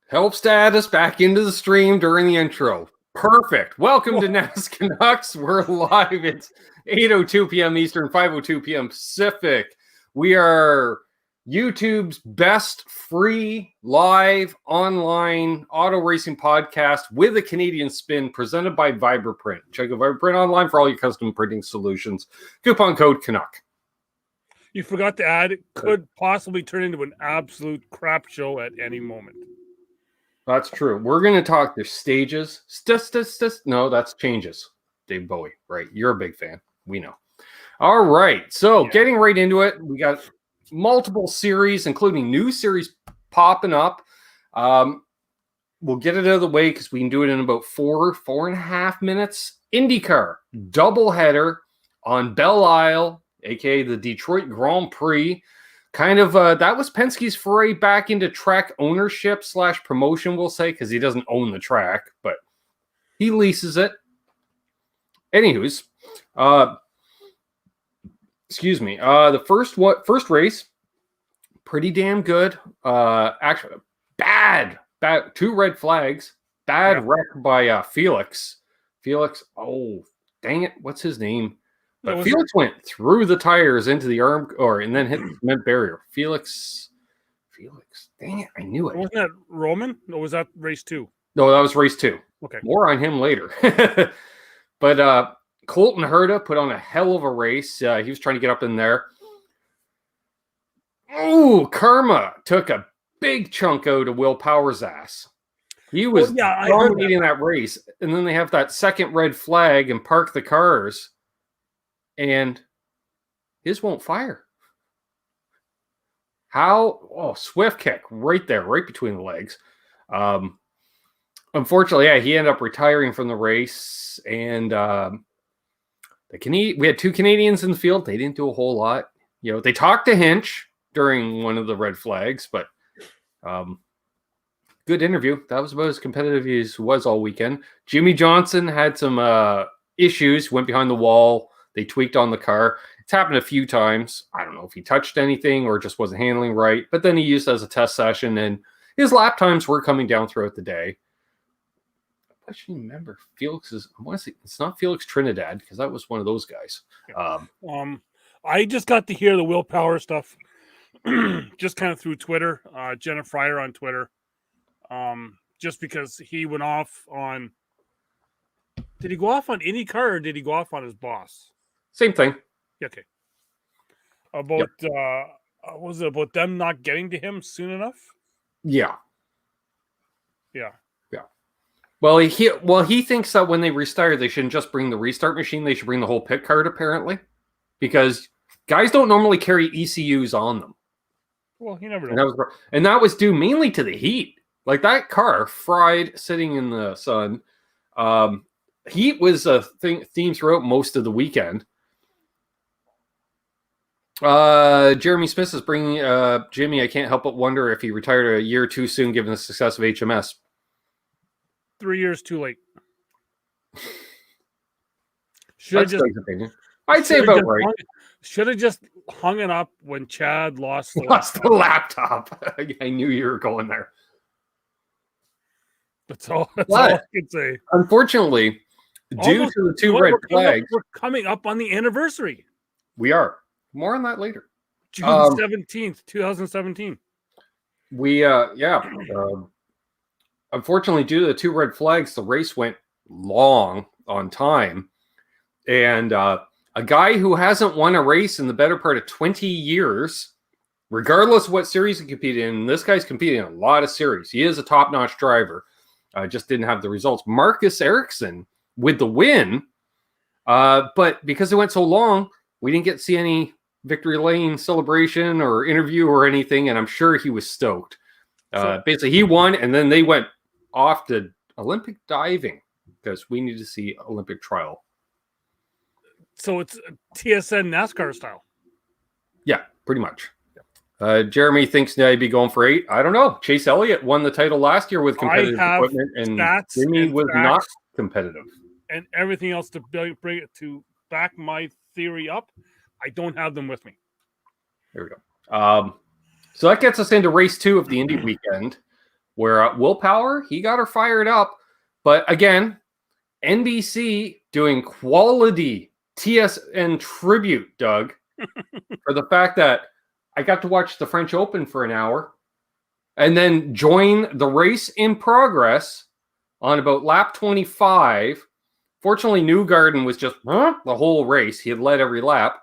Helps to add us back into the stream during the intro. Perfect. Welcome to NasCanucks. We're live. It's 8:02 p.m. Eastern, 5:02 p.m. Pacific. We are YouTube's best free live online auto racing podcast with a Canadian spin presented by Vibraprint. Check out Vibraprint online for all your custom printing solutions. Coupon code Canuck. You forgot to add it could possibly turn into an absolute crap show at any moment. That's true. We're going to talk the stages. No, that's changes. Dave Bowie, right? You're a big fan. We know. All right. So getting right into it, we got multiple series, including new series popping up. We'll get it out of the way because we can do it in about four and a half minutes. IndyCar doubleheader on Belle Isle, aka the Detroit Grand Prix. Kind of, that was Penske's foray back into track ownership / promotion, we'll say, because he doesn't own the track, but he leases it. Anywho's, excuse me. The first race, pretty damn good. Actually, bad. Two red flags. Bad wreck by Felix. Oh, dang it. What's his name? But Felix went through the tires into the and then hit the cement barrier. Felix. Dang it, I knew it. Wasn't that Roman? Or was that race 2? No, that was race 2. Okay. More on him later. But Colton Herta put on a hell of a race. He was trying to get up in there. Ooh, Karma took a big chunk out of Will Power's ass. He was dominating that race. And then they have that second red flag and park the cars. And his won't fire. How? Oh, swift kick right there, right between the legs. Unfortunately, he ended up retiring from the race. And we had two Canadians in the field. They didn't do a whole lot. You know, they talked to Hinch during one of the red flags, but good interview. That was about as competitive as he was all weekend. Jimmy Johnson had some issues. Went behind the wall. They tweaked on the car. It's happened a few times. I don't know if he touched anything or just wasn't handling right, but then he used it as a test session, and his lap times were coming down throughout the day. I should remember Felix's. I want to say it's not Felix Trinidad because that was one of those guys. I just got to hear the Will Power stuff just kind of through Twitter. Jenna Fryer on Twitter, just because he went off on. Did he go off on IndyCar or did he go off on his boss? Same thing. Okay. About was it about them not getting to him soon enough? Yeah. Yeah. Well, he thinks that when they restart, they shouldn't just bring the restart machine. They should bring the whole pit card, apparently, because guys don't normally carry ECUs on them. Well, you never know. And that was due mainly to the heat. Like that car sitting in the sun. Heat was a theme throughout most of the weekend. Jeremy Smith is bringing Jimmy. I can't help but wonder if he retired a year too soon, given the success of HMS. 3 years too late. I'd say about right. Should have just hung it up when Chad lost the laptop. I knew you were going there. That's all I can say. Unfortunately, due to the two red flags, we're coming up on the anniversary. We are. More on that later. June 17th, 2017. Unfortunately, due to the two red flags, the race went long on time. And a guy who hasn't won a race in the better part of 20 years, regardless of what series he competed in, this guy's competing in a lot of series. He is a top-notch driver. Just didn't have the results. Marcus Ericsson with the win. But because it went so long, we didn't get to see any victory lane celebration or interview or anything, and I'm sure he was stoked. Basically, he won, and then they went off to Olympic diving because we need to see Olympic trial. So it's TSN NASCAR style. Yeah, pretty much. Jeremy thinks they'd be going for 8. I don't know. Chase Elliott won the title last year with competitive equipment, and Jimmy was not competitive. And everything else to bring it to back my theory up. I don't have them with me. There we go. So that gets us into race 2 of the Indy weekend. where Willpower, he got her fired up. But again, NBC doing quality TSN tribute, Doug, for the fact that I got to watch the French Open for an hour and then join the race in progress on about lap 25. Fortunately, Newgarden was just the whole race. He had led every lap.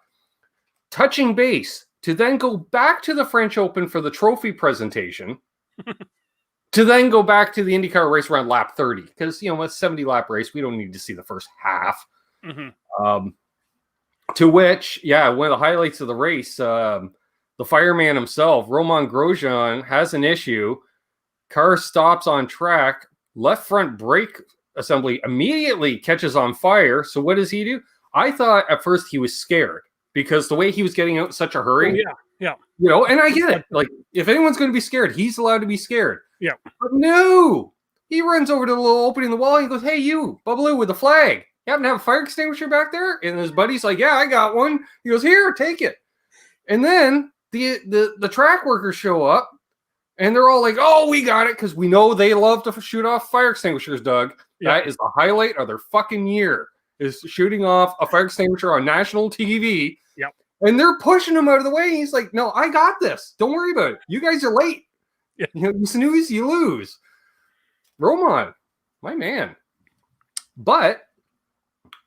Touching base to then go back to the French Open for the trophy presentation, to then go back to the IndyCar race around lap 30. Because, you know, it's a 70-lap race. We don't need to see the first half. Mm-hmm. To which, yeah, one of the highlights of the race, the fireman himself, Romain Grosjean, has an issue. Car stops on track. Left front brake assembly immediately catches on fire. So what does he do? I thought at first he was scared because the way he was getting out in such a hurry. Oh, yeah. You know, and I get it. Like, if anyone's going to be scared, he's allowed to be scared. Yeah. But no! He runs over to the little opening in the wall and he goes, "Hey, you, Bubbaloo with the flag. You happen to have a fire extinguisher back there?" And his buddy's like, "Yeah, I got one." He goes, "Here, take it." And then the track workers show up and they're all like, "Oh, we got it," because we know they love to shoot off fire extinguishers, Doug. Yeah. That is the highlight of their fucking year, is shooting off a fire extinguisher on national TV. Yep. And they're pushing him out of the way. He's like, "No, I got this. Don't worry about it. You guys are late. Yeah. You know, you snooze, you lose." Roman, my man. But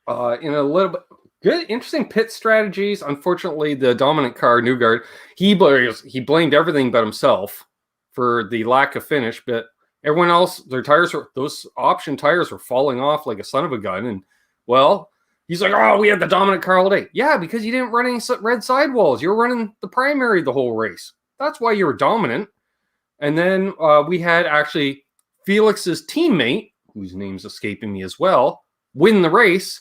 in a little bit good, interesting pit strategies. Unfortunately, the dominant car, Newgard, he blamed everything but himself for the lack of finish. But everyone else, those option tires were falling off like a son of a gun. And well, he's like, "Oh, we had the dominant car all day." Yeah, because you didn't run any red sidewalls. You were running the primary the whole race. That's why you were dominant. And then we had actually Felix's teammate, whose name's escaping me as well, win the race.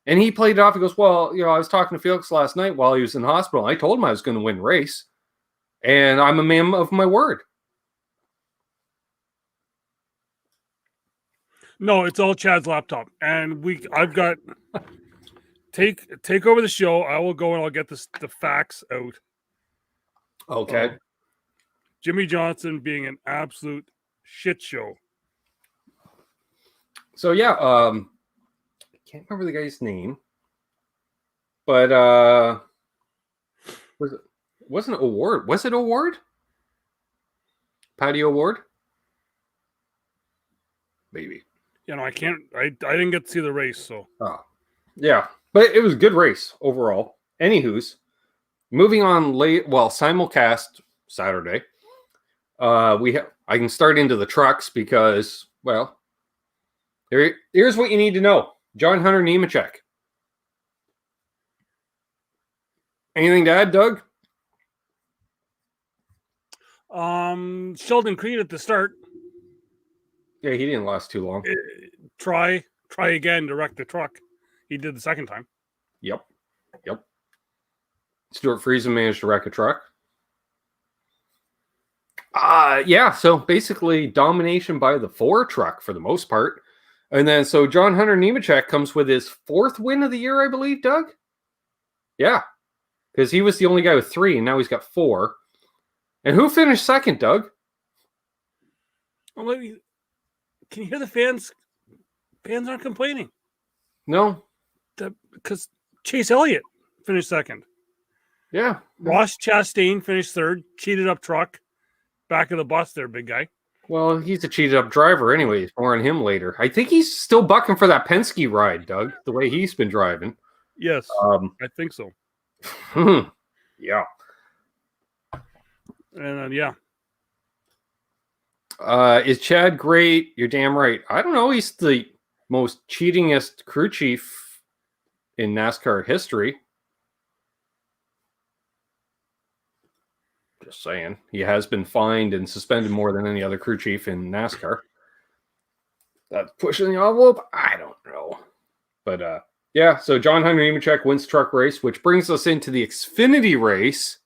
And he played it off. He goes, "Well, you know, I was talking to Felix last night while he was in the hospital. I told him I was going to win the race. And I'm a man of my word." No, it's all Chad's laptop. And I've got take over the show. I will go and I'll get the facts out. Okay. Jimmy Johnson being an absolute shit show. So yeah, I can't remember the guy's name, but wasn't it Award? Was it Award? Patty Award? Maybe. You know, I didn't get to see the race, so. Oh, yeah, but it was a good race overall. Anywho's, moving on simulcast Saturday. I can start into the trucks because, well, here's what you need to know. John Hunter Nemechek. Anything to add, Doug? Sheldon Creed at the start. Yeah, he didn't last too long. Try again to wreck the truck. He did the second time. Yep. Stuart Friesen managed to wreck a truck. Yeah, so basically domination by the 4 truck for the most part. And then so John Hunter Nemechek comes with his 4th win of the year, I believe, Doug? Yeah, because he was the only guy with 3, and now he's got 4. And who finished second, Doug? Well, can you hear the fans? Fans aren't complaining. No. Because Chase Elliott finished second. Yeah. Ross Chastain finished 3rd. Cheated up truck. Back of the bus there, big guy. Well, he's a cheated up driver anyways. More on him later. I think he's still bucking for that Penske ride, Doug, the way he's been driving. Yes, I think so. Yeah. And yeah. Is Chad great? You're damn right. I don't know. He's the most cheatingest crew chief in NASCAR history. Just saying. He has been fined and suspended more than any other crew chief in NASCAR. That's pushing the envelope? I don't know. But yeah, so John Hunter Nemechek wins truck race, which brings us into the Xfinity race,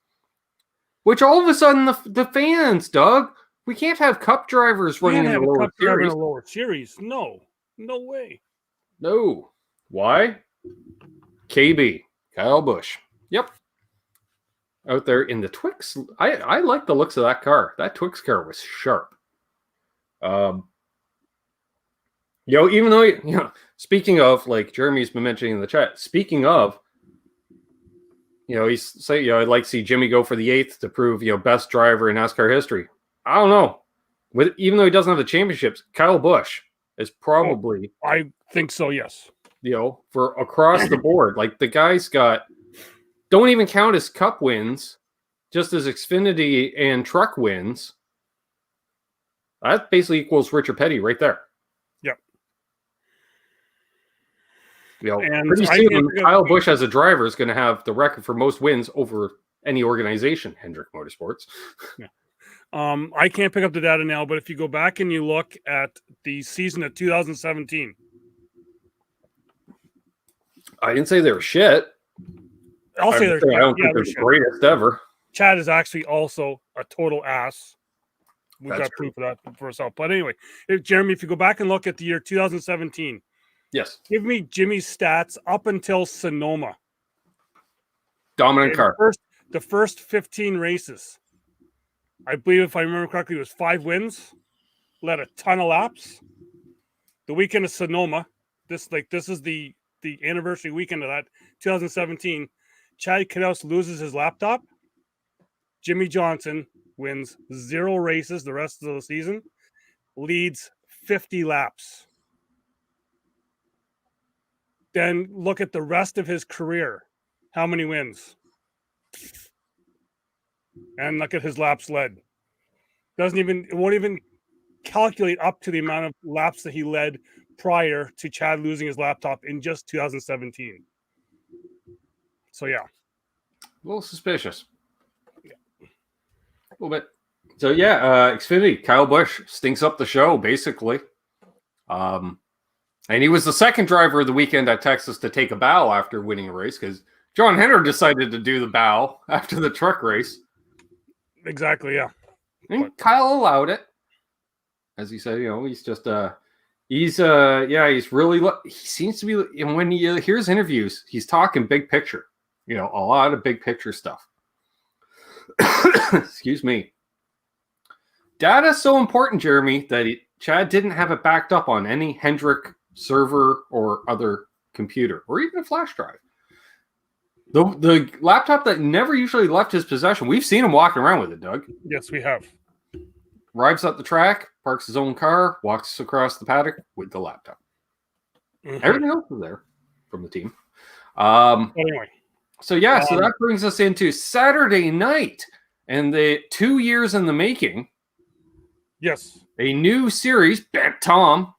which all of a sudden the fans, Doug, we can't have cup drivers running in the lower series. No way. No. Why? KB, Kyle Busch. Yep. Out there in the Twix. I like the looks of that car. That Twix car was sharp. Even though, speaking of, like Jeremy's been mentioning in the chat, speaking of, he's saying, I'd like to see Jimmy go for the 8th to prove, best driver in NASCAR history. I don't know. Even though he doesn't have the championships, Kyle Busch is probably. I think so, yes. For across the board. Like, the guy's don't even count his cup wins, just his Xfinity and truck wins. That basically equals Richard Petty right there. Yep. And pretty soon, Kyle Busch as a driver is going to have the record for most wins over any organization, Hendrick Motorsports. Yeah. I can't pick up the data now, but if you go back and you look at the season of 2017. I didn't say they were shit. I'll say they're shit. I don't think they're the greatest ever. Chad is actually also a total ass. We've got proof of that for ourselves. But anyway, Jeremy, if you go back and look at the year 2017, yes, give me Jimmy's stats up until Sonoma. Dominant car. The first 15 races. I believe, if I remember correctly, it was 5 wins. Led a ton of laps. The weekend of Sonoma. This is the anniversary weekend of that, 2017. Chad Knaus loses his laptop. Jimmy Johnson wins 0 races the rest of the season, leads 50 laps. Then look at the rest of his career. How many wins? And look at his laps led. It won't even calculate up to the amount of laps that he led prior to Chad losing his laptop in just 2017. So, yeah. A little suspicious. Yeah. A little bit. So, Xfinity, Kyle Busch stinks up the show, basically. And he was the second driver of the weekend at Texas to take a bow after winning a race, because John Henner decided to do the bow after the truck race. Exactly, yeah. And Kyle allowed it. As he said, he's just he's really, he seems to be, and when he hears interviews, he's talking big picture, a lot of big picture stuff. Excuse me. Data is so important, Jeremy, that Chad didn't have it backed up on any Hendrick server or other computer, or even a flash drive. The laptop that never usually left his possession, we've seen him walking around with it, Doug. Yes, we have. Arrives at the track, parks his own car, walks across the paddock with the laptop. Mm-hmm. Everything else is there from the team. Anyway. So that brings us into Saturday night, and the 2 years in the making. Yes. A new series, Bet Tom.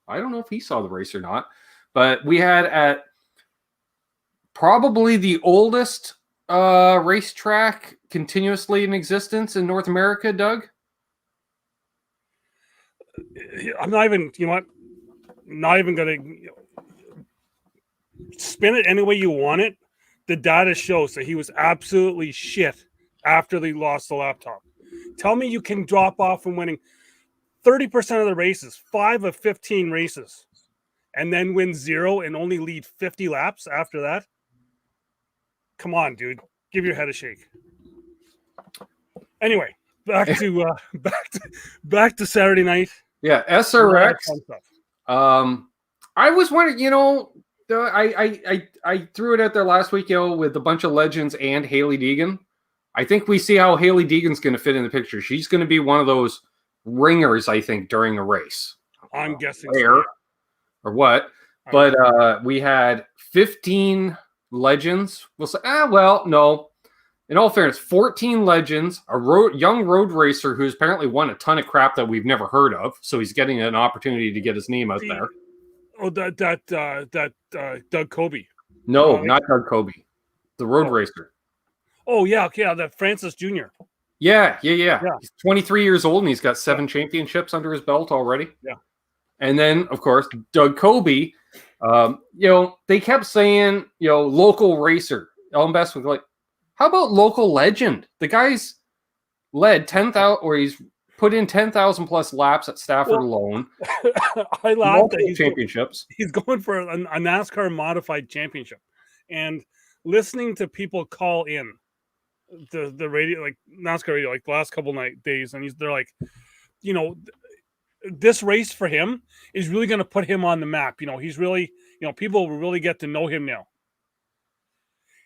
I don't know if he saw the race or not, but we had at probably the oldest racetrack continuously in existence in North America, Doug. I'm not even, not even going to spin it any way you want it. The data shows that he was absolutely shit after they lost the laptop. Tell me you can drop off from winning 30% of the races, 5 of 15 races, and then win 0 and only lead 50 laps after that. Come on, dude. Give your head a shake. Anyway, back to Saturday night. Yeah, SRX. I was wondering, I threw it out there last week, with a bunch of legends and Hailie Deegan. I think we see how Hailie Deegan's going to fit in the picture. She's going to be one of those ringers, I think, during a race. I'm guessing so. Or what? But we had 15 legends. We'll say, no. In all fairness, 14 legends, a young road racer who's apparently won a ton of crap that we've never heard of. So he's getting an opportunity to get his name out there. Oh, that Doug Kobe. No, not Doug Kobe. The road racer. Oh, yeah. Okay. That Francis Jr. Yeah. He's 23 years old and he's got 7 championships under his belt already. Yeah. And then, of course, Doug Kobe, they kept saying, local racer. Ellen Best was like, how about local legend? The guy's led 10,000, or he's put in 10,000 plus laps at Stafford alone. I laughed that championships. He's going for a NASCAR modified championship, and listening to people call in the radio, like NASCAR radio, like the last couple days, and they're like, this race for him is really going to put him on the map. He's really, people will really get to know him now.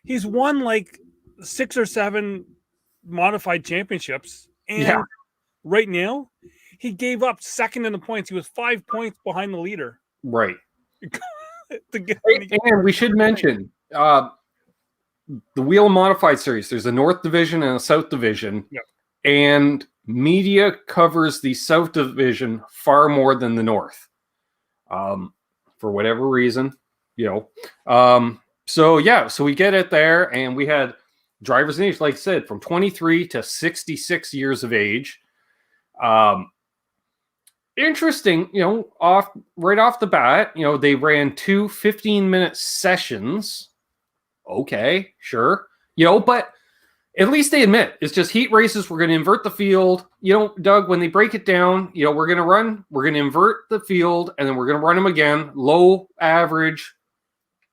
He's won like 6 or 7 modified championships, and right now he gave up second in the points. He was 5 points behind the leader. Right. And we should mention the Wheel Modified Series. There's a North Division and a South Division, and media covers the South Division far more than the North, for whatever reason, So we get it there, and we had drivers in age, like I said, from 23 to 66 years of age. Interesting, right off the bat, they ran 2 15-minute sessions. Okay, sure. But at least they admit it's just heat races. We're going to invert the field. Doug, when they break it down, we're going to invert the field, and then we're going to run them again. Low, average,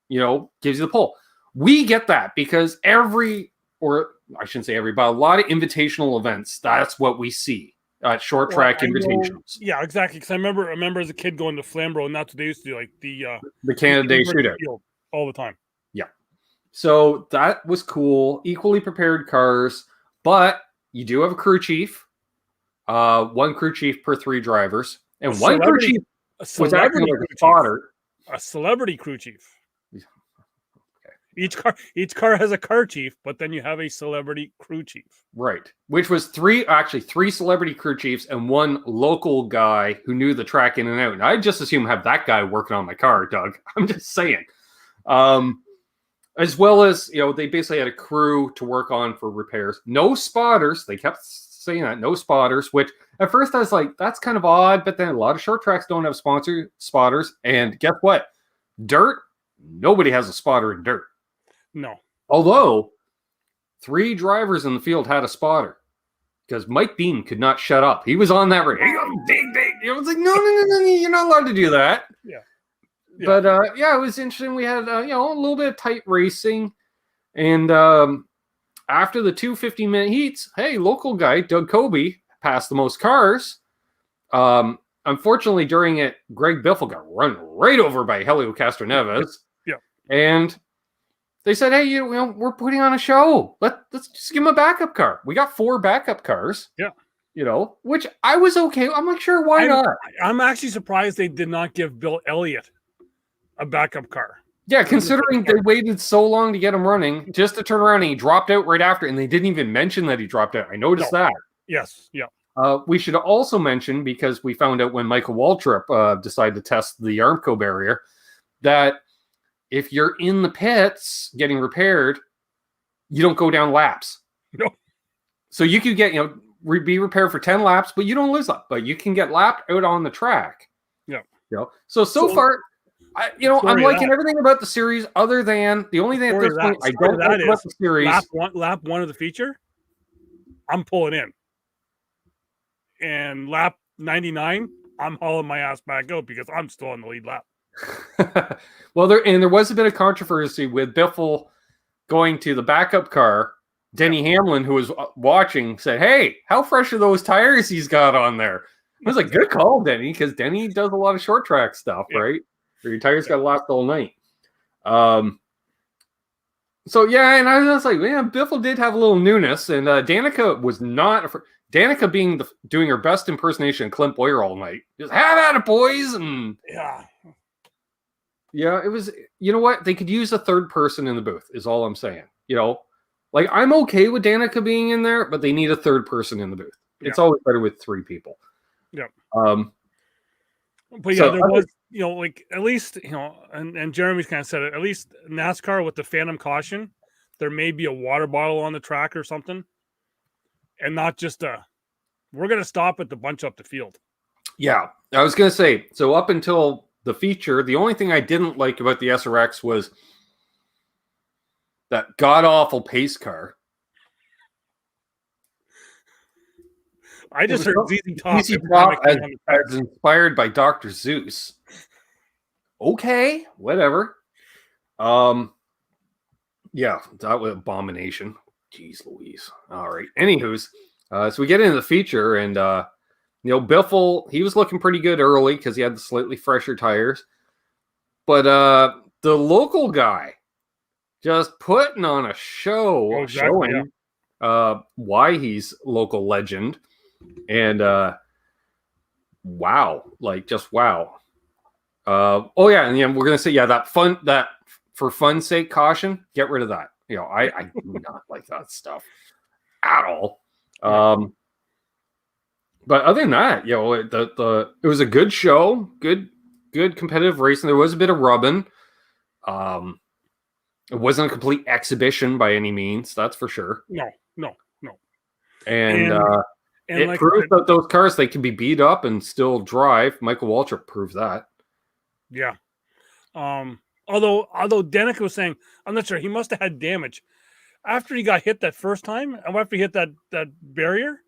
gives you the pole. We get that because but a lot of invitational events, that's what we see. Short track invitations. Yeah, exactly. Because I remember as a kid going to Flamborough, and that's what they used to do, like the Canada Day shootout all the time. Yeah, so that was cool. Equally prepared cars, but you do have a crew chief. 1 crew chief per 3 drivers, and one crew chief was acting like a spotter. A celebrity crew chief. Each car has a car chief, but then you have a celebrity crew chief. Right. Which was 3 celebrity crew chiefs and 1 local guy who knew the track in and out. And I just assume have that guy working on my car, Doug. I'm just saying. As well as, they basically had a crew to work on for repairs. No spotters. They kept saying that. No spotters, which at first I was like, that's kind of odd. But then a lot of short tracks don't have spotters. And guess what? Dirt, nobody has a spotter in dirt. No. Although 3 drivers in the field had a spotter because Mike Dean could not shut up. He was on that race. I was like, no, you're not allowed to do that. Yeah. But it was interesting. We had a little bit of tight racing, and after the 2 15-minute heats, hey, local guy Doug Kobe passed the most cars. Unfortunately, during it, Greg Biffle got run right over by Helio Castroneves. Yeah. And they said, hey, we're putting on a show. Let's just give him a backup car. We got 4 backup cars. Yeah. Which I was okay. I'm like, sure, why not? I'm actually surprised they did not give Bill Elliott a backup car. Yeah, considering they waited so long to get him running just to turn around and he dropped out right after, and they didn't even mention that he dropped out. I noticed that. Yes, yeah. We should also mention, because we found out when Michael Waltrip decided to test the Armco barrier, that if you're in the pits getting repaired, you don't go down laps. No. So you could get, be repaired for 10 laps, but you don't lose that. But you can get lapped out on the track. Yeah. So far, I'm liking everything about the series other than the only thing at this point I don't like about the series. Lap 1 of the feature, I'm pulling in. And lap 99, I'm hauling my ass back out because I'm still on the lead lap. Well, there was a bit of controversy with Biffle going to the backup car. Denny Hamlin, who was watching, said, hey, how fresh are those tires he's got on there? I was like, good call, Denny, because Denny does a lot of short track stuff, right? Where your tires got to last all night. And I was like, man, Biffle did have a little newness, and Danica was not. Danica doing her best impersonation of Clint Boyer all night. Just have at it, boys, and it was. You know what? They could use a third person in the booth. Is all I'm saying. Like I'm okay with Danica being in there, but they need a third person in the booth. It's always better with 3 people. Yeah. But there was, like at least, and Jeremy's kind of said it, at least NASCAR with the Phantom caution, there may be a water bottle on the track or something. And not just we're going to stop at the bunch up the field. Yeah. I was going to say, so up until the feature, the only thing I didn't like about the SRX was that god-awful pace car. I just heard ZZ Top as inspired by Dr. Zeus. Okay, whatever. That was abomination. Jeez Louise. All right. Anywho's, so we get into the feature, and Biffle, he was looking pretty good early because he had the slightly fresher tires. But the local guy just putting on a show, showing why he's local legend. And wow, just wow. And we're gonna say that for fun's sake, caution, get rid of that. I do not like that stuff at all. But other than that, it was a good show, good competitive racing. There was a bit of rubbing. It wasn't a complete exhibition by any means, that's for sure. No. And it proves that those cars, they can be beat up and still drive. Michael Waltrip proved that. Yeah. Although Danica was saying, I'm not sure, he must have had damage after he got hit that first time, and after he hit that barrier.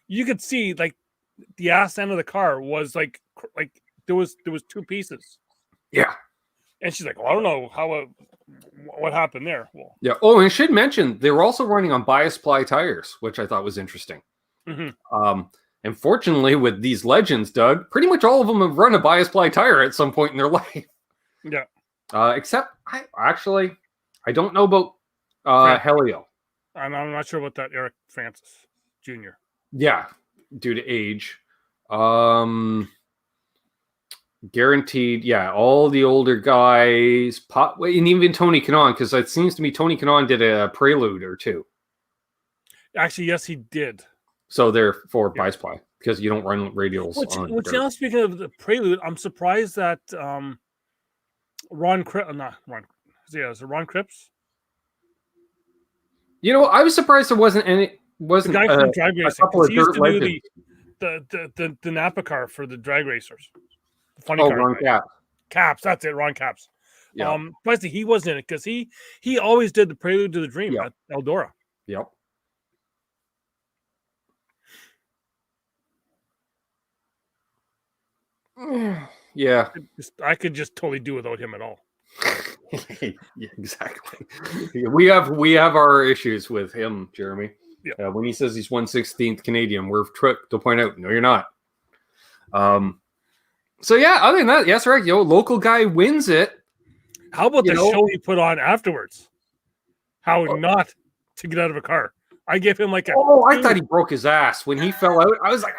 You could see the ass end of the car was like there was two pieces. Yeah. And she's like, well, I don't know what happened there. Well, yeah. Oh, and I should mention they were also running on bias ply tires, which I thought was interesting. Mm-hmm. And fortunately, with these legends, Doug, pretty much all of them have run a bias ply tire at some point in their life. Yeah. Except I don't know about Helio. I'm not sure about that Eric Francis Jr. Yeah, due to age. Guaranteed, yeah, all the older guys, and even Tony Kanaan, because it seems to me Tony Kanaan did a prelude or two. Actually, yes, he did. So therefore, bias ply, because you don't run radials. Speaking of the prelude, I'm surprised that Ron Cripps. Is it Ron Cripps? I was surprised there wasn't any. Wasn't the guy from drag racing? A couple of he used to legends. do the Napa car for the drag racers. The funny car. Ron Capps. Capps, that's it, Ron Capps. Yeah. Basically, he wasn't in it because he always did the Prelude to the Dream at Eldora. Yep. Yeah. I could just totally do without him at all. Yeah, exactly. We have our issues with him, Jeremy. Yeah. When he says he's 1/16th Canadian, we're quick to point out, no, you're not. So yeah, other than that, yes, right. Local guy wins it. How about the show he put on afterwards? How not to get out of a car? I gave him like a. Oh, I thought he broke his ass when he fell out. I was like,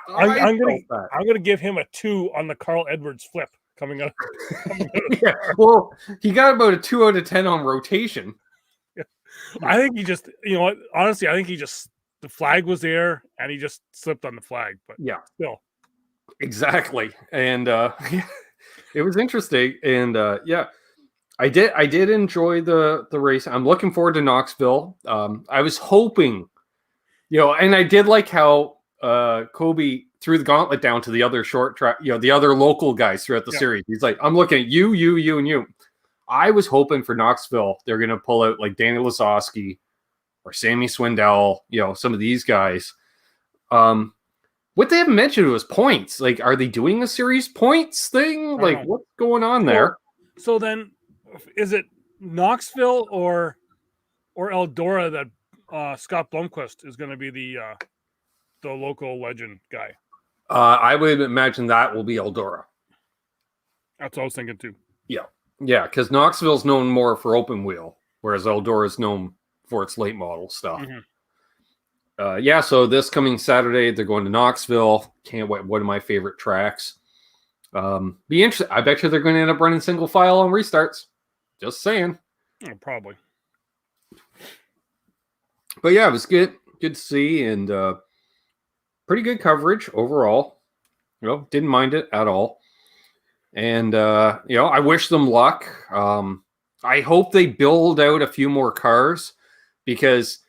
I'm gonna give him a 2 on the Carl Edwards flip coming out. Yeah, well, he got about a 2 out of 10 on rotation. I think he just, honestly, I think the flag was there and he just slipped on the flag. But yeah, still, exactly. And it was interesting. And I did enjoy the race. I'm looking forward to Knoxville. I was hoping, and I did like how Kobe threw the gauntlet down to the other short track, the other local guys throughout the series. He's like, I'm looking at you, and you. I was hoping for Knoxville, they're going to pull out like Danny Lazowski or Sammy Swindell, some of these guys. What they haven't mentioned was points. Like, are they doing a series points thing? Like, what's going on there? So then, is it Knoxville or Eldora that Scott Blomqvist is going to be the local legend guy? I would imagine that will be Eldora. That's what I was thinking too. Yeah, because Knoxville's known more for open wheel, whereas Eldora is known for its late model stuff. Mm-hmm. So this coming Saturday, they're going to Knoxville. Can't wait. One of my favorite tracks. Be interesting. I bet you they're going to end up running single file on restarts. Just saying. Probably. But yeah, it was good to see, and pretty good coverage overall. Didn't mind it at all. And, I wish them luck. I hope they build out a few more cars, because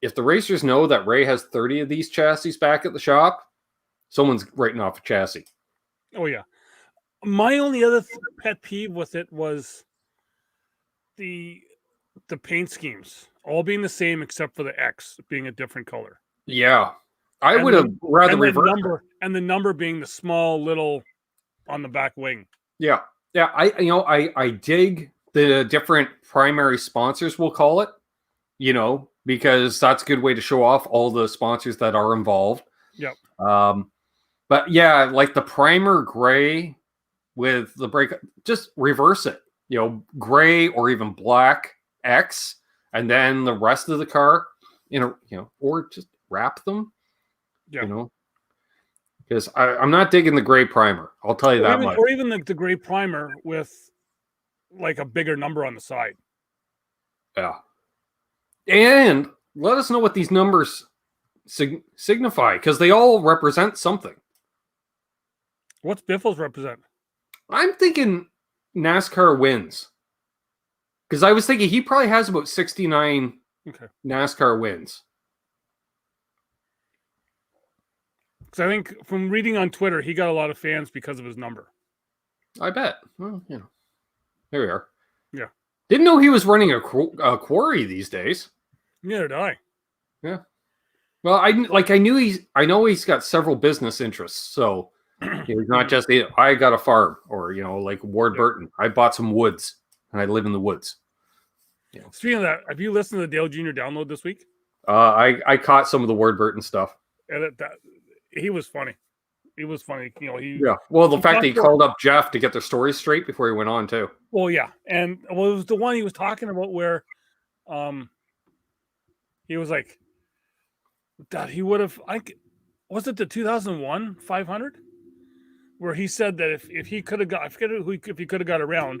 if the racers know that Ray has 30 of these chassis back at the shop, someone's writing off a chassis. Oh, yeah. My only other pet peeve with it was the paint schemes all being the same except for the X being a different color. Yeah. I would have rather reversed it. And the number being the small little on the back wing. Yeah. I dig the different primary sponsors, we'll call it, because that's a good way to show off all the sponsors that are involved. Yep. But yeah, like the primer gray with the brake, just reverse it. Gray or even black X, and then the rest of the car, or just wrap them. Yeah. Because I'm not digging the gray primer. I'll tell you that much. Or even the gray primer with like a bigger number on the side. Yeah. And let us know what these numbers signify, because they all represent something. What's Biffles represent? I'm thinking NASCAR wins. Because I was thinking he probably has about 69 NASCAR wins. Because I think from reading on Twitter, he got a lot of fans because of his number. I bet. Well, there we are. Yeah. Didn't know he was running a quarry these days. Neither did I. Yeah. Well, I know he's got several business interests, so he's not just I got a farm, or like Ward Burton. I bought some woods and I live in the woods. Speaking of that, have you listened to the Dale Jr. download this week? I caught some of the Ward Burton stuff. And he was funny. He was funny. Well, the fact that he called up Jeff to get their stories straight before he went on too. Well, yeah, and it was the one he was talking about where, he was like, that he would have. Was it the 2001 500, where he said that if he could have got, I forget if he could have got around,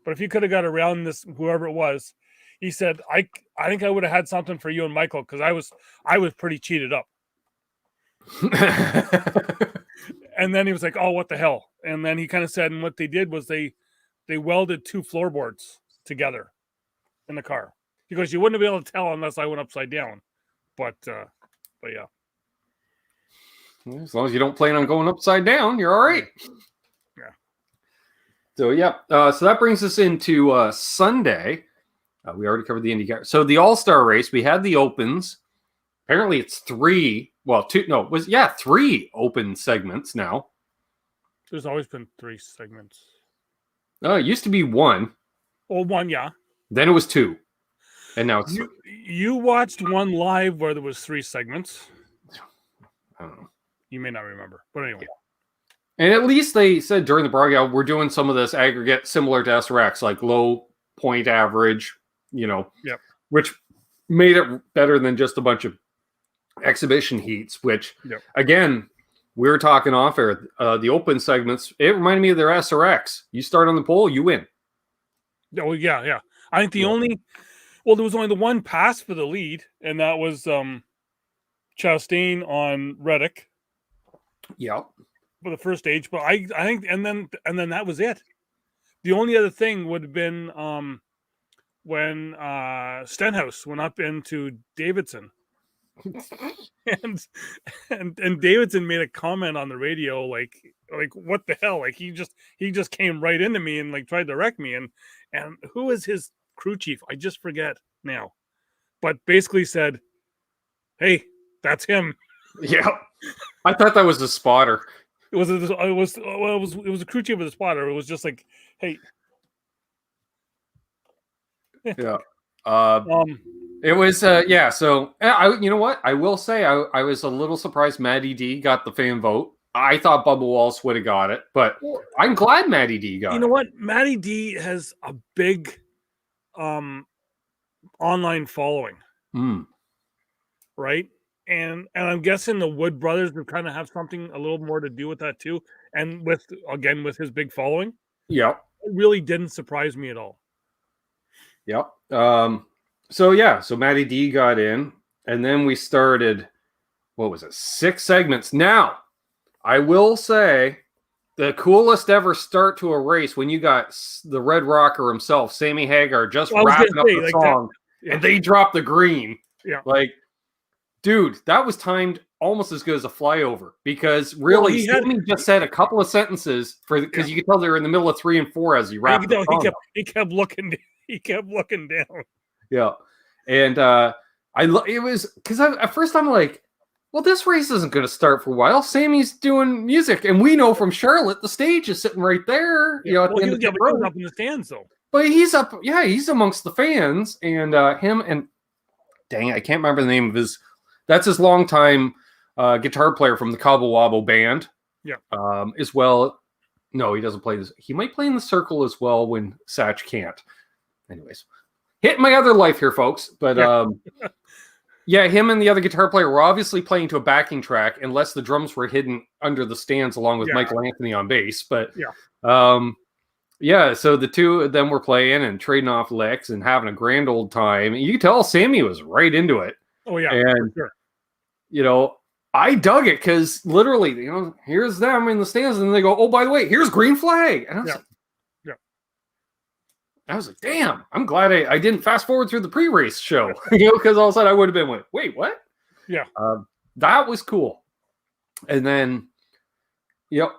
but if he could have got around this whoever it was, he said I think I would have had something for you and Michael, because I was pretty cheated up. And then he was like, oh, what the hell? And then he kind of said, and what they did was they welded two floorboards together in the car, because you wouldn't be able to tell unless I went upside down. But yeah. As long as you don't plan on going upside down, you're all right. Yeah. So, yeah. So that brings us into Sunday. We already covered the Indy. So the All-Star race, we had the opens. Apparently it's 3. Well, 2. No, it was 3 open segments now. There's always been 3 segments. It used to be 1. Well, 1, yeah. Then it was 2. And now it's 3. You watched one live where there was 3 segments. I don't know. You may not remember, but anyway. Yeah. And at least they said during the broadcast, we're doing some of this aggregate similar to SRX, like low point average, which made it better than just a bunch of exhibition heats, which, again, we were talking off air. The open segments, it reminded me of their SRX. You start on the pole, you win. Oh, yeah. I think there was only the one pass for the lead, and that was Chastain on Reddick. Yeah. For the first stage, but I think, and then that was it. The only other thing would have been when Stenhouse went up into Davidson, and Davidson made a comment on the radio like what the hell? Like he just came right into me and like tried to wreck me, and who is his crew chief? I just forget now, but basically said, "Hey, that's him." Yeah, I thought that was a spotter. It was a crew chief with a spotter. It was just like, hey. Yeah. It was So you know what? I will say I was a little surprised Matty D got the fan vote. I thought Bubba Wallace would have got it, but I'm glad Matty D got it. You know what? Matty D has a big online following. Right? And I'm guessing the Wood brothers would kind of have something a little more to do with that too. And with his big following. Yeah. It really didn't surprise me at all. Yep. So Matty D got in, and then we started, 6 segments. Now, I will say the coolest ever start to a race when you got the Red Rocker himself, Sammy Hagar, just wrapping up the song, and they dropped the green. Yeah. Like, dude, that was timed almost as good as a flyover, because really, Sammy just said a couple of sentences because you could tell they were in the middle of 3 and 4 as he wrapped the song. He kept looking down. Yeah. And it was because at first I'm like, well, this race isn't going to start for a while. Sammy's doing music, and we know from Charlotte the stage is sitting right there. Yeah. At the end of the road. Up in the stands though. But he's up. Yeah, he's amongst the fans, and him and dang it, I can't remember the name of his. That's his longtime guitar player from the Cobble Wobble band. Yeah. As well. No, he doesn't play this. He might play in the circle as well when Satch can't. Anyways, hitting my other life here, folks. But yeah, him and the other guitar player were obviously playing to a backing track, unless the drums were hidden under the stands along with Michael Anthony on bass. But yeah, so the two of them were playing and trading off licks and having a grand old time. You could tell Sammy was right into it. Oh yeah, and for sure. You know, I dug it because literally, you know, here's them in the stands, and they go, "Oh, by the way, here's green flag." And I was like, I was like, damn, I'm glad I didn't fast forward through the pre-race show, you know, because all of a sudden I would have been like, wait, what? Yeah. That was cool. And then, you know,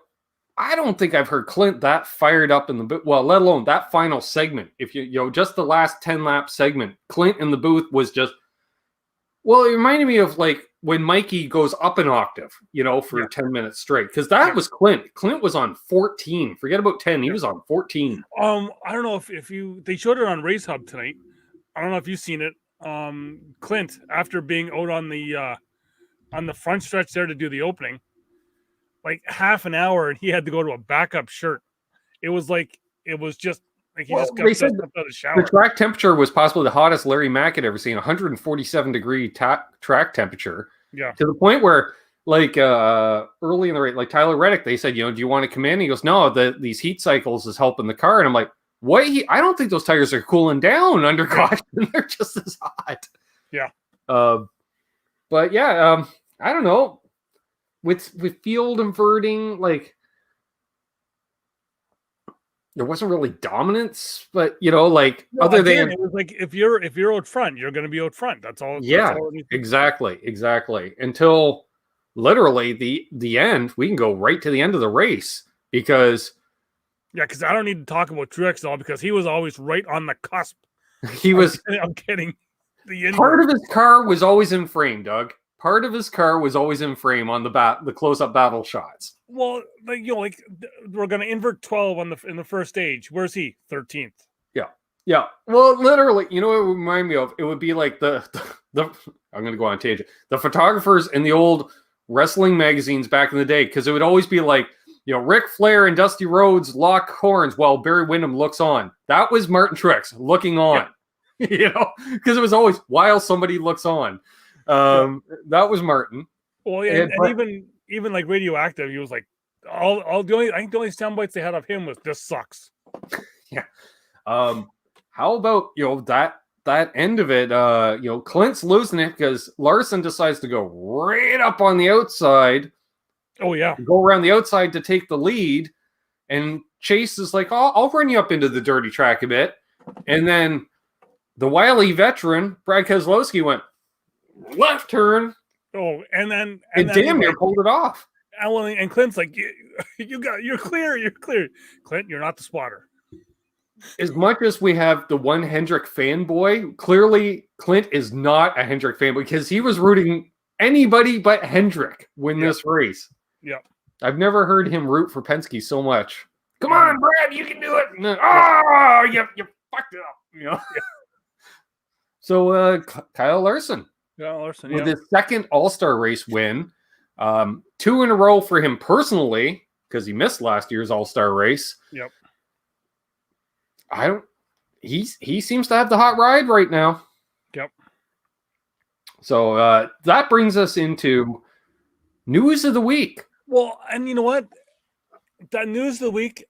I don't think I've heard Clint that fired up in the booth. Well, let alone that final segment. If you know, just the last 10 lap segment, Clint in the booth was just, well, it reminded me of like when Mikey goes up an octave, you know, for 10 minutes straight. Because that was Clint. Clint was on 14. Forget about 10. He was on 14. I don't know if they showed it on Race Hub tonight. I don't know if you've seen it. Clint, after being out on the front stretch there to do the opening, like half an hour, and he had to go to a backup shirt. It was just like he just got out of the shower. The track temperature was possibly the hottest Larry Mack had ever seen, 147 degree track temperature. Yeah. To the point where, like, early in the race, like Tyler Reddick, they said, you know, do you want to come in? He goes, no, these heat cycles is helping the car. And I'm like, what? I don't think those tires are cooling down under caution. They're just as hot. Yeah. But yeah, I don't know. With field inverting, like, there wasn't really dominance, but you know, like other than it was like if you're out front, you're going to be out front. That's all. Yeah, that's all exactly. Until literally the end, we can go right to the end of the race because because I don't need to talk about Truex at all because he was always right on the cusp. He was. I'm kidding. Part of his car was always in frame, Doug. Part of his car was always in frame on the close-up battle shots. Well, like, you know, like we're gonna invert 12 in the first stage. Where's he? 13th. Yeah. Well, literally, you know what it would remind me of? It would be like the I'm gonna go on a tangent. The photographers in the old wrestling magazines back in the day, because it would always be like, you know, Ric Flair and Dusty Rhodes lock horns while Barry Windham looks on. That was Martin Truex looking on. Yeah. You know, because it was always while somebody looks on. That was Martin. Well, yeah, and even like Radioactive, he was like, I think the only sound bites they had of him was "this sucks." Yeah. How about, you know, that end of it? You know, Clint's losing it because Larson decides to go right up on the outside. Oh yeah, go around the outside to take the lead, and Chase is like, I'll run you up into the dirty track a bit, and then the wily veteran Brad Keselowski went left turn. Oh, and then damn near pulled it off. And Clint's like, you're clear. Clint, you're not the spotter. As much as we have the one Hendrick fanboy, clearly Clint is not a Hendrick fanboy because he was rooting anybody but Hendrick win this race. Yeah. I've never heard him root for Penske so much. Come on, Brad, you can do it. Oh, you fucked it up. You know? So Kyle Larson. Yeah, Larson. With his second All-Star race win, 2 in a row for him personally because he missed last year's All-Star race. Yep. He seems to have the hot ride right now. Yep. So that brings us into news of the week. Well, and you know what? That news of the week.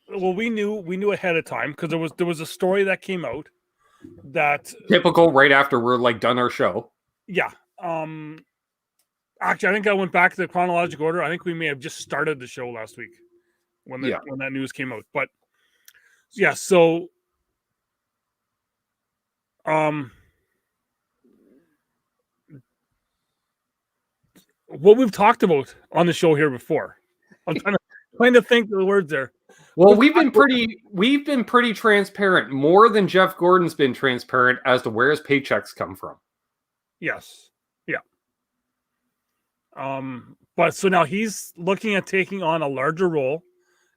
Well, we knew ahead of time because there was a story that came out that typical right after we're like done our show. Yeah. Actually, I think I went back to the chronological order. I think we may have just started the show last week when that news came out. But yeah, so what we've talked about on the show here before. I'm trying to think the words there. Well, we've been pretty transparent, more than Jeff Gordon's been transparent as to where his paychecks come from. Yes. Yeah. But so now he's looking at taking on a larger role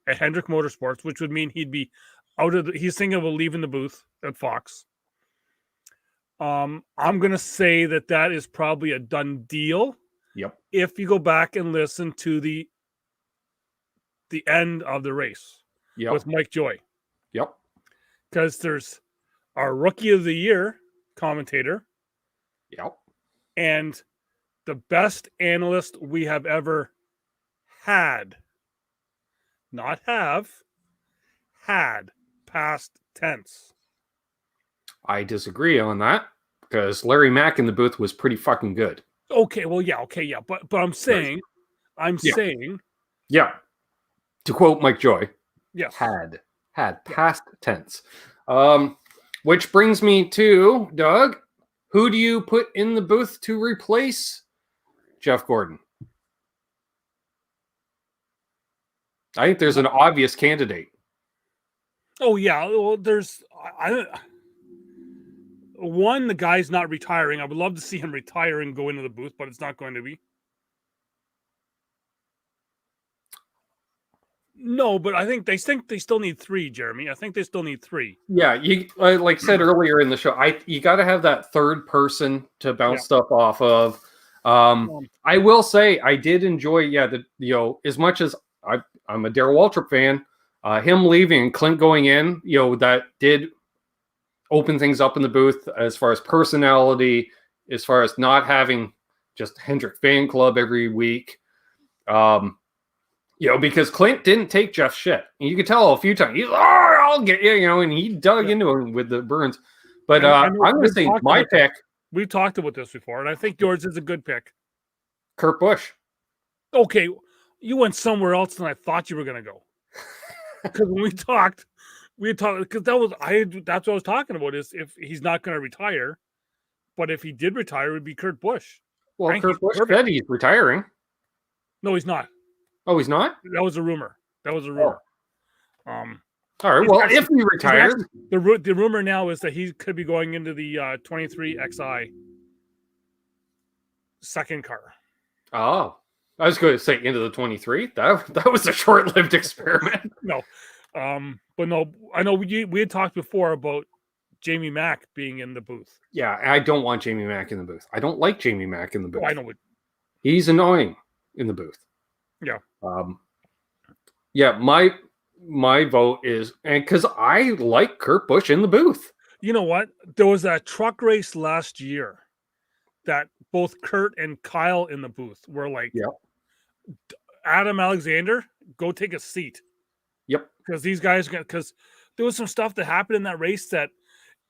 at Hendrick Motorsports, which would mean he'd be he's thinking of leaving the booth at Fox. I'm going to say that is probably a done deal. Yep. If you go back and listen to the end of the race with Mike Joy. Yep. Because there's our Rookie of the Year commentator. Yep. And the best analyst we have ever had. Not have. Had. Past tense. I disagree on that because Larry Mack in the booth was pretty fucking good. Okay, well, yeah, but I'm saying, yeah. To quote Mike Joy, yes, had past tense. Which brings me to Doug. Who do you put in the booth to replace Jeff Gordon? I think there's an obvious candidate. Oh yeah, well, there's one. The guy's not retiring. I would love to see him retire and go into the booth, but it's not going to be. No, but I think they still need 3, Jeremy. I think they still need 3. Yeah, you like said earlier in the show, you got to have that third person to bounce stuff off of. I will say I did enjoy, as much as I'm a Darrell Waltrip fan, him leaving and Clint going in, that did open things up in the booth as far as personality, as far as not having just Hendrick fan club every week. Because Clint didn't take Jeff's shit. You could tell a few times. He's, I'll get you, and he dug into him with the burns. But I'm going to say my pick. We've talked about this before, and I think yours is a good pick. Kurt Busch. Okay, you went somewhere else than I thought you were going to go. Because when we talked because that's what I was talking about. Is if he's not going to retire, but if he did retire, it would be Kurt Busch. Well, Kurt Busch said he's retiring. No, he's not. Oh, he's not? That was a rumor. Oh. All right. Well, if he retires, the rumor now is that he could be going into the 23 XI second car. Oh, I was going to say into the 23. That was a short-lived experiment. No, but no, I know we had talked before about Jamie Mack being in the booth. Yeah, I don't want Jamie Mack in the booth. I don't like Jamie Mack in the booth. Oh, I know. He's annoying in the booth. Yeah. My vote is, and because I like Kurt Busch in the booth. You know what? There was that truck race last year that both Kurt and Kyle in the booth were like, Adam Alexander, go take a seat. Yep. Because these guys, because there was some stuff that happened in that race that,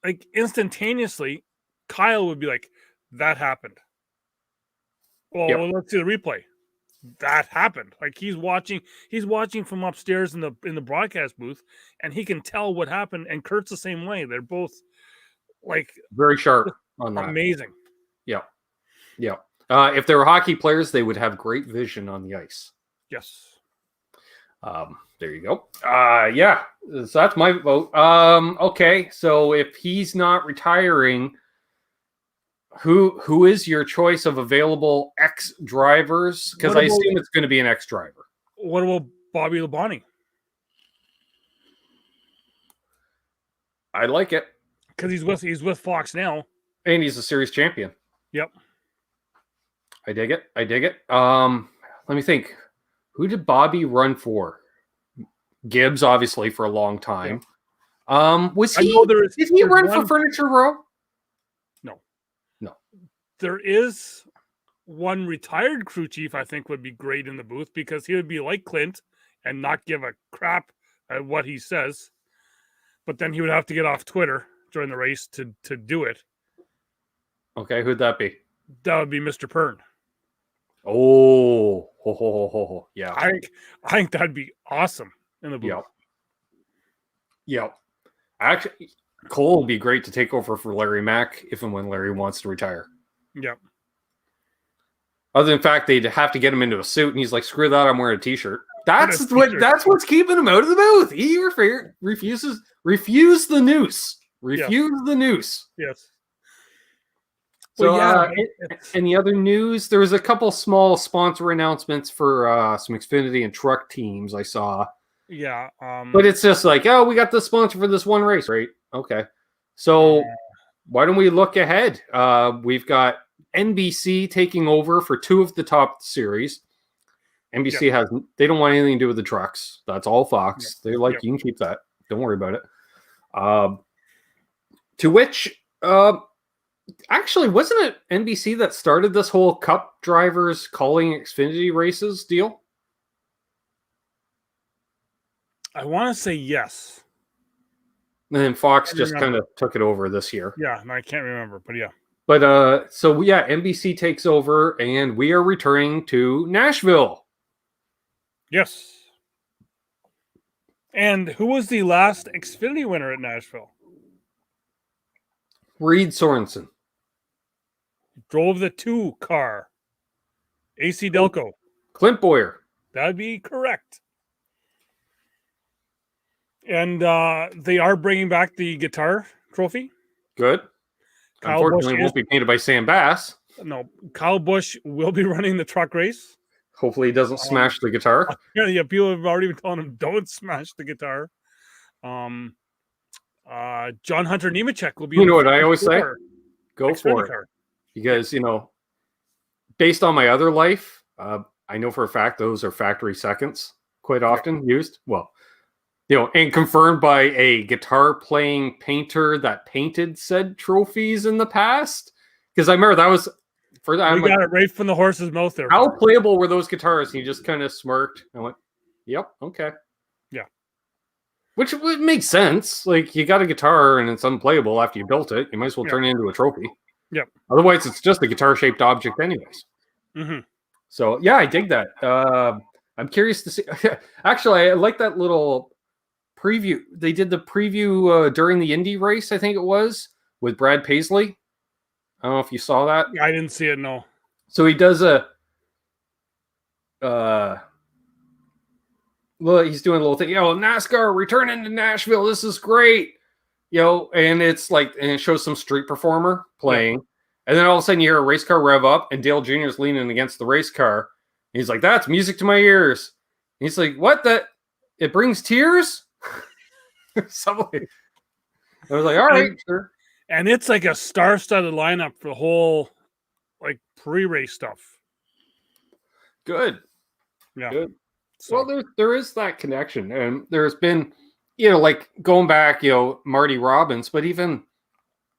like, instantaneously, Kyle would be like, that happened. Well, let's see the replay. That happened. Like he's watching from upstairs in the broadcast booth, and he can tell what happened. And Kurt's the same way. They're both like very sharp on that. Amazing. Yeah. If they were hockey players, they would have great vision on the ice. Yes. There you go. So that's my vote. Okay. So if he's not retiring, who is your choice of available ex-drivers? Because I assume it's going to be an ex-driver. What about Bobby Labonte? I like it. Because he's with Fox now. And he's a series champion. Yep. I dig it. Let me think. Who did Bobby run for? Gibbs, obviously, for a long time. Did he run for Furniture Row? No. There is one retired crew chief I think would be great in the booth because he would be like Clint and not give a crap at what he says. But then he would have to get off Twitter during the race to do it. Okay, who'd that be? That would be Mr. Pern. Oh, yeah. I think that'd be awesome in the booth. Yep. Actually, Cole would be great to take over for Larry Mack if and when Larry wants to retire. Yep. Other than the fact they'd have to get him into a suit, and he's like, "Screw that! I'm wearing a t-shirt." That's what's keeping him out of the booth. He refused the noose. Refused the noose. Yes. So, and the other news, there was a couple small sponsor announcements for some Xfinity and truck teams I saw. Yeah. But it's just like, oh, we got the sponsor for this one race, right? Okay. So why don't we look ahead? We've got NBC taking over for 2 of the top series. NBC they don't want anything to do with the trucks. That's all Fox. They're like, you can keep that. Don't worry about it. To which, actually, wasn't it NBC that started this whole Cup drivers calling Xfinity races deal? I want to say yes. And then Fox just kind of took it over this year. Yeah, and I can't remember, but yeah. But so yeah, NBC takes over, and we are returning to Nashville. Yes. And who was the last Xfinity winner at Nashville? Reed Sorensen. Drove the 2 car. AC Delco. Clint Boyer. That'd be correct. And they are bringing back the guitar trophy. Good. Kyle Unfortunately, Busch it won't be painted by Sam Bass. No, Kyle Busch will be running the truck race. Hopefully, he doesn't smash the guitar. Yeah, people have already been telling him, don't smash the guitar. John Hunter Nemechek will be. You know what I always say? Go for it. Car. Because, based on my other life, I know for a fact those are factory seconds quite often used. Well, and confirmed by a guitar playing painter that painted said trophies in the past. Because I remember that was for that. We got it right from the horse's mouth there. How playable were those guitars? And he just kind of smirked and went, "Yep, okay." Yeah. Which would make sense. Like, you got a guitar and it's unplayable after you built it. You might as well turn it into a trophy. Yep. Otherwise, it's just a guitar-shaped object anyways. Mm-hmm. So, yeah, I dig that. I'm curious to see. Actually, I like that little preview. They did the preview during the Indy race, I think it was, with Brad Paisley. I don't know if you saw that. I didn't see it, no. So he does a... well, he's doing a little thing. NASCAR returning to Nashville. This is great. And it's like, and it shows some street performer playing. Yeah. And then all of a sudden you hear a race car rev up and Dale Jr. is leaning against the race car. He's like, that's music to my ears. And he's like, what? It brings tears? Something. I was like, all right, sure. And it's like a star-studded lineup for the whole, like, pre-race stuff. Good. Yeah. Good. So. Well, there is that connection. And there's been, like going back, Marty Robbins, but even,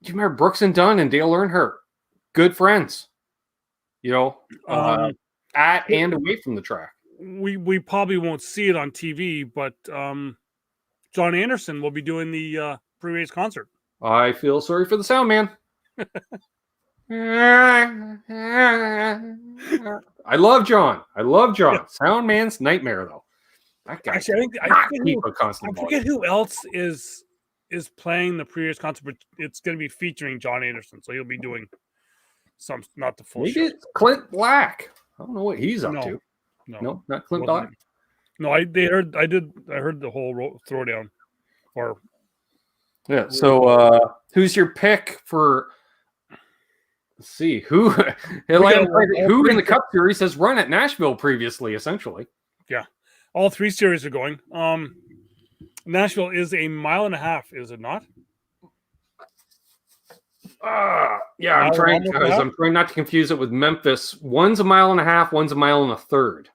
do you remember Brooks and Dunn and Dale Earnhardt? Good friends, at and away from the track. We probably won't see it on TV, but John Anderson will be doing the pre-race concert. I feel sorry for the sound man. I love John. Yeah. Sound man's nightmare, though. That guy. Actually, I forget who else is playing the pre-race concert, but it's going to be featuring John Anderson, so he'll be doing some, not the full. Maybe show. It's Clint Black. I don't know what he's up to. No, not Clint Black. No, I heard the whole throwdown. Or yeah. So, who's your pick for? Let's see who in the Cup Series has run at Nashville previously. Essentially, yeah, all 3 series are going. Nashville is a mile and a half, is it not? Yeah, I'm trying not to confuse it with Memphis. One's a mile and a half, one's a mile and a third.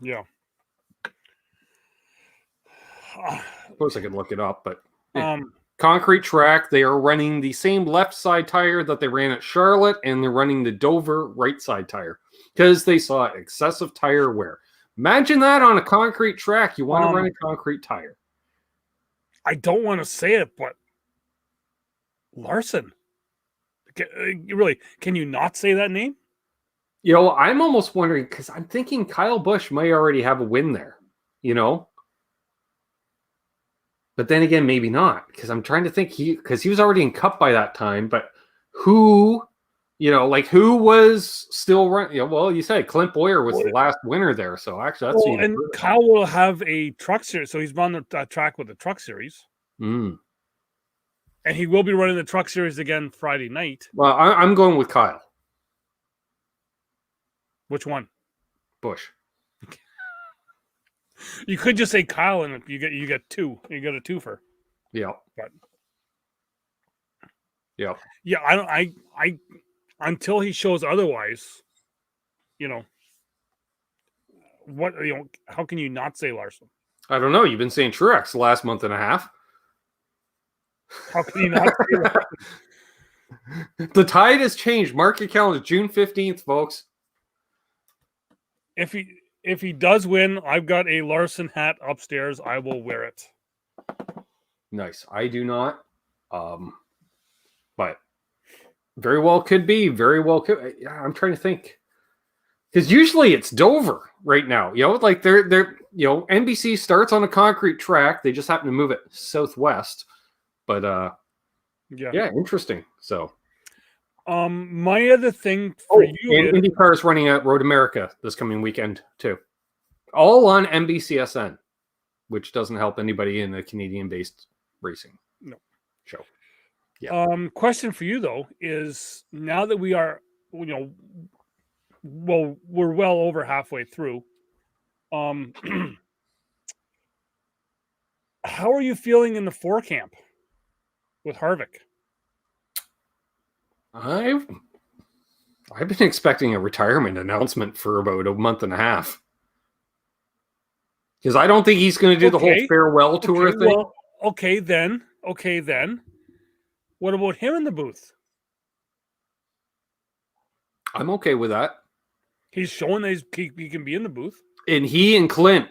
Yeah. I suppose I could look it up, but concrete track. They are running the same left side tire that they ran at Charlotte, and they're running the Dover right side tire because they saw excessive tire wear. Imagine that on a concrete track. You want to run a concrete tire. I don't want to say it, but Larson. Really, can you not say that name? I'm almost wondering because I'm thinking Kyle Busch might already have a win there, But then again, maybe not because I'm trying to think because he was already in Cup by that time. But who, who was still running? Well, you said Clint Boyer was the last winner there, so actually that's and Kyle will have a truck series, so he's on the track with the truck series. And he will be running the truck series again Friday night. Well, I'm going with Kyle. Which one? Busch. You could just say Kyle, and you get 2. You get a twofer. Yeah. But yeah. Yeah, until he shows otherwise, how can you not say Larson? I don't know. You've been saying Truex the last month and a half. How can you not say Larson? The tide has changed. Mark your calendar, June 15th, folks. If he does win, I've got a Larson hat upstairs. I will wear it. Nice. I do not. But very well could be. Very well could. I'm trying to think. Because usually it's Dover right now. Like they're NBC starts on a concrete track. They just happen to move it southwest. But yeah, interesting. So my other thing for you and IndyCar is running at Road America this coming weekend too. All on NBCSN, which doesn't help anybody in the Canadian-based racing show. Yeah. Question for you though is, now that we are, we're well over halfway through. How are you feeling in the 4 camp with Harvick? I've been expecting a retirement announcement for about a month and a half. Because I don't think he's going to do the whole farewell tour thing. Well, okay, then. What about him in the booth? I'm okay with that. He's showing that he can be in the booth. And he and Clint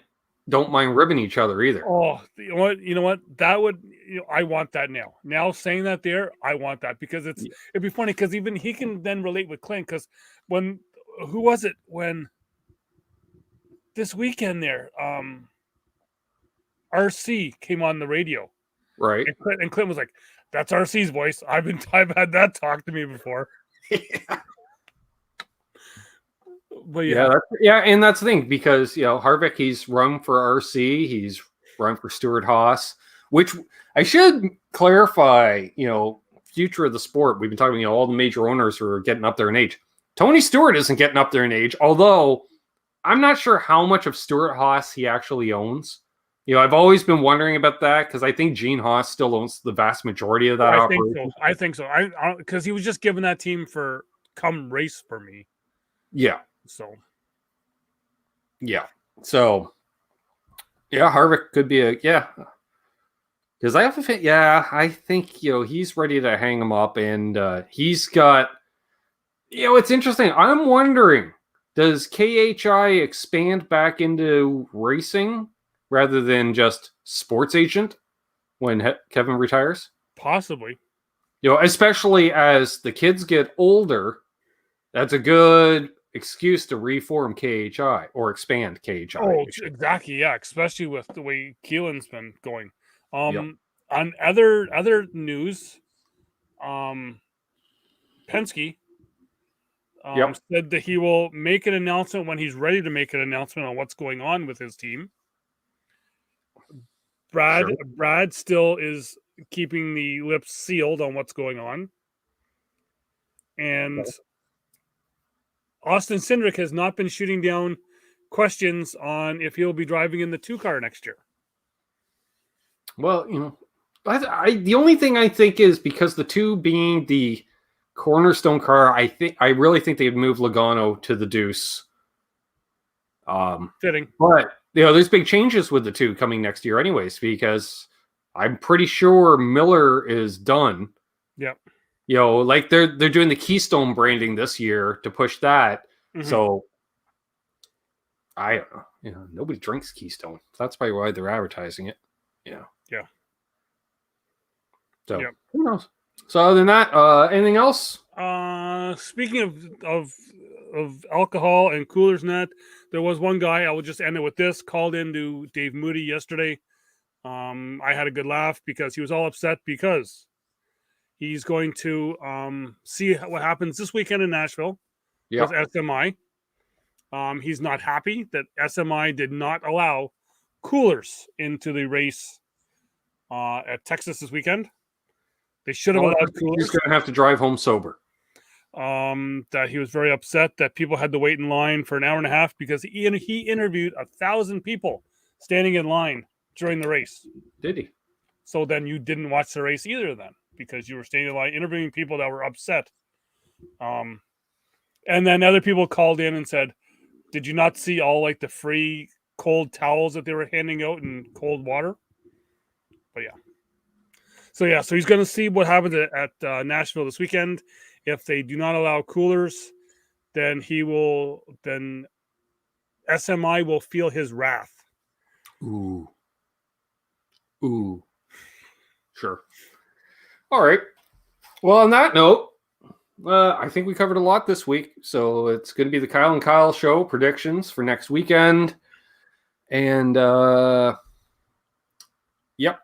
don't mind ribbing each other either. Oh, you know what? That would, I want that now. Now saying that there, I want that, because it'd be funny, because even he can then relate with Clint, because who was it when this weekend there, RC came on the radio, right? And Clint was like, "That's RC's voice. I've had that talk to me before." Yeah. But and that's the thing, because Harvick, he's run for RC, he's run for Stuart Haas, which I should clarify. Future of the sport. We've been talking, all the major owners who are getting up there in age. Tony Stewart isn't getting up there in age, although I'm not sure how much of Stuart Haas he actually owns. I've always been wondering about that, because I think Gene Haas still owns the vast majority of that operation. I think so. Because he was just given that team for come race for me. Yeah. So. Harvick could be because I have a fit. I think he's ready to hang him up, and he's got. It's interesting. I'm wondering, does KHI expand back into racing rather than just sports agent when Kevin retires? Possibly. Especially as the kids get older, that's a good excuse to reform KHI or expand KHI. Oh, exactly. Yeah, especially with the way Keelan's been going. On other news, Penske said that he will make an announcement when he's ready to make an announcement on what's going on with his team. Brad still is keeping the lips sealed on what's going on. And Austin Cindric has not been shooting down questions on if he'll be driving in the 2-car next year. Well, the only thing I think is, because the 2 being the cornerstone car, I really think they'd move Logano to the Deuce. Fitting. But there's big changes with the 2 coming next year anyways, because I'm pretty sure Miller is done. Yep. Like they're doing the Keystone branding this year to push that. Mm-hmm. So I don't know. Nobody drinks Keystone. That's probably why they're advertising it. Yeah. So who knows? So other than that, anything else? Speaking of alcohol and coolers and that, there was one guy, I will just end it with this, called into Dave Moody yesterday. I had a good laugh, because he was all upset because he's going to see what happens this weekend in Nashville with SMI. He's not happy that SMI did not allow coolers into the race at Texas this weekend. They should have allowed coolers. He's going to have to drive home sober. That he was very upset that people had to wait in line for an hour and a half, because he interviewed 1,000 people standing in line during the race. Did he? So then you didn't watch the race either then, because you were standing in line interviewing people that were upset And then other people called in and said, "Did you not see all like the free cold towels that they were handing out in cold water?" But yeah, so he's going to see what happens at Nashville this weekend. If they do not allow coolers, then SMI will feel his wrath. Ooh. Sure. All right. Well, on that note, I think we covered a lot this week. So it's going to be the Kyle and Kyle show predictions for next weekend. And yep.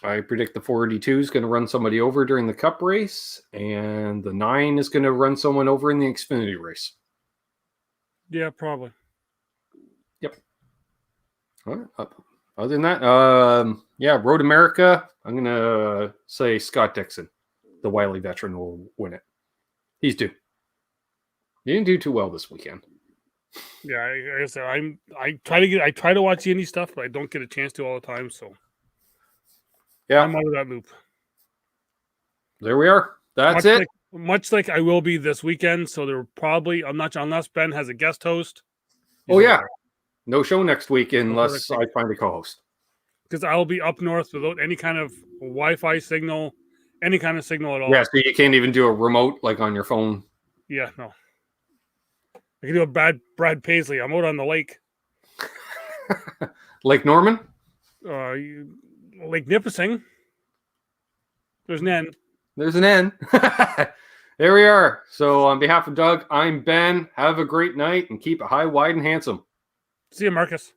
I predict the 482 is going to run somebody over during the Cup race, and the 9 is going to run someone over in the Xfinity race. Yeah, probably. Yep. All right. Other than that, Road America, I'm going to say Scott Dixon, the Wiley veteran, will win it. He's due. He didn't do too well this weekend. Yeah, like I said, I try to watch the Indy stuff, but I don't get a chance to all the time, so yeah, I'm out of that loop. There we are. That's it. Much like I will be this weekend, so there probably unless Ben has a guest host. Oh yeah, no show next week unless I find a co-host. Because I'll be up north without any kind of Wi-Fi signal, any kind of signal at all. Yeah, so you can't even do a remote like on your phone. Yeah, no. I can do a Brad Paisley. I'm out on the lake. Lake Norman? Lake Nipissing. There's an N. There's an N. There we are. So on behalf of Doug, I'm Ben. Have a great night and keep it high, wide, and handsome. See you, Marcus.